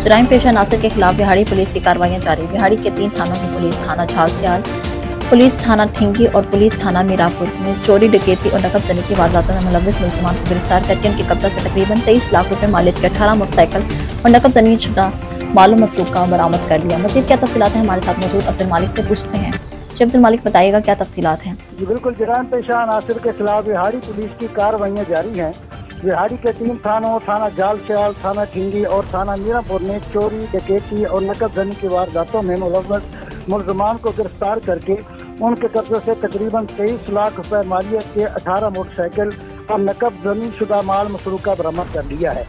जराइम पेशा नासिर के खिलाफ बिहाड़ी पुलिस की कार्रवाइयां जारी। बिहाड़ी के 3 थानों की पुलिस, थाना झालसियाल, पुलिस थाना ठिंगी और पुलिस थाना मीरापुर में चोरी, डकैती और नकब जनी की वारदातों में मुलव्विस मुलजमान को गिरफ्तार करके उनके कब्जा से तकरीबन 23 लाख रुपए मालियत के 18 मोटरसाइकिल और नकब जनी शुदा मालूम मसरूक का बरामद कर लिया। मज़ीद क्या तफसीलात हैं, हमारे साथ मौजूद अब्दुल मालिक से पूछते हैं। जी अब्दुल मालिक, बताइएगा क्या तफसीलात हैं। जी बिल्कुल, जराइम पेशा अनासिर के खिलाफ बिहाड़ी पुलिस की कार्रवाइयां जारी हैं। बिहाड़ी के 3 थानों, थाना झालसियाल, थाना ठिंगी और थाना मीरापुर में चोरी, डकैती और नकब जनी की वारदातों में मुलव्विस मुलजमान को गिरफ्तार करके उनके कब्जे से तकरीबन 23 लाख रुपए मालियत के 18 मोटरसाइकिल और नकब जनी शुदा माल मसरूका बरामद कर लिया है।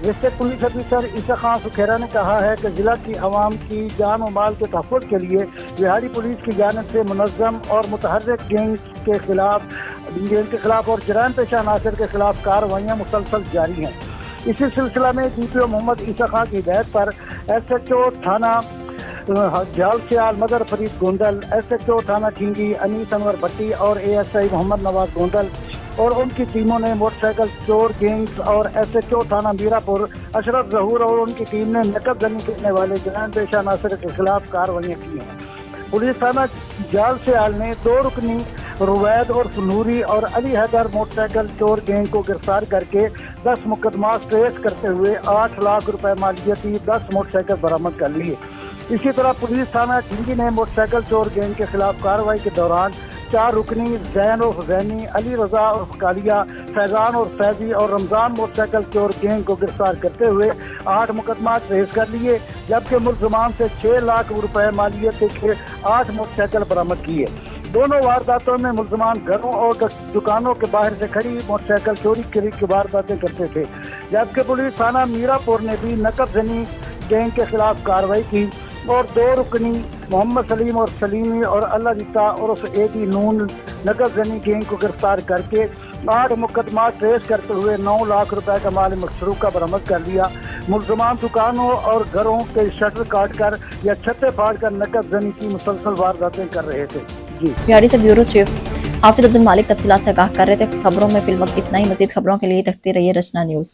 जिससे पुलिस ऑफिसर ईसा खान सुखेरा ने कहा है कि जिला की आवाम की जान और माल के तहफ़्फ़ुज़ के लिए बिहाड़ी पुलिस की जानिब से मुनज़्ज़म और मुतहर्रिक गैंग के खिलाफ और जराइम पेशा अनासिर के खिलाफ कार्रवाइयाँ मुसलसल जारी हैं। इसी सिलसिला में DPO मोहम्मद ईसा खान की हिदायत पर SHO थाना झालसियाल मदर फरीद गोंदल, SHO थाना ठिंगी अनीस अनवर भट्टी और ASI मोहम्मद नवाज गोंदल और उनकी टीमों ने मोटरसाइकिल चोर गैंग्स और SHO थाना मीरापुर अशरफ जहूर और उनकी टीम ने नकब जनी करने वाले जराइम पेशा अनासिर के खिलाफ कार्रवाइयाँ की हैं। पुलिस थाना झालसियाल ने 2 रुकनी रुवैद और नूरी और अली हैदर मोटरसाइकिल चोर गैंग को गिरफ्तार करके 10 मुकदमा ट्रेस करते हुए 8 लाख रुपए मालियती 10 मोटरसाइकिल बरामद कर लिए। इसी तरह पुलिस थाना ठिंगी ने मोटरसाइकिल चोर गैंग के खिलाफ कार्रवाई के दौरान 4 रुकनी जैन और जैनी, अली रजा और कालिया, फैजान और फैजी और रमजान मोटरसाइकिल चोर गैंग को गिरफ्तार करते हुए 8 मुकदमा ट्रेस कर लिए, जबकि मुलजमान से 6 लाख रुपए मालियत के 8 मोटरसाइकिल बरामद किए। दोनों वारदातों में मुलजमान घरों और दुकानों के बाहर से खड़ी मोटरसाइकिल चोरी की वारदातें करते थे, जबकि पुलिस थाना मीरापुर ने भी नकब जनी गैंग के खिलाफ कार्रवाई की और 2 रुकनी मोहम्मद सलीम और सलीमी और अल्लाह जीता और AD नून नकब जनी गैंग को गिरफ्तार करके 8 मुकदमा ट्रेस करते हुए 9 लाख रुपए का माल मसरूका बरामद कर लिया। मुलजमान दुकानों और घरों के शटर काट कर या छतें फाड़ कर नकब जनी की मुसलसल वारदातें कर रहे थे। जी बिहाड़ी से ब्यूरो चीफ हाफिज अब्दुल मालिक तफसीलात से आगाह कर रहे थे। खबरों में फिल वक्त इतना ही। मजीद खबरों के लिए देखते रहिए रचना न्यूज़।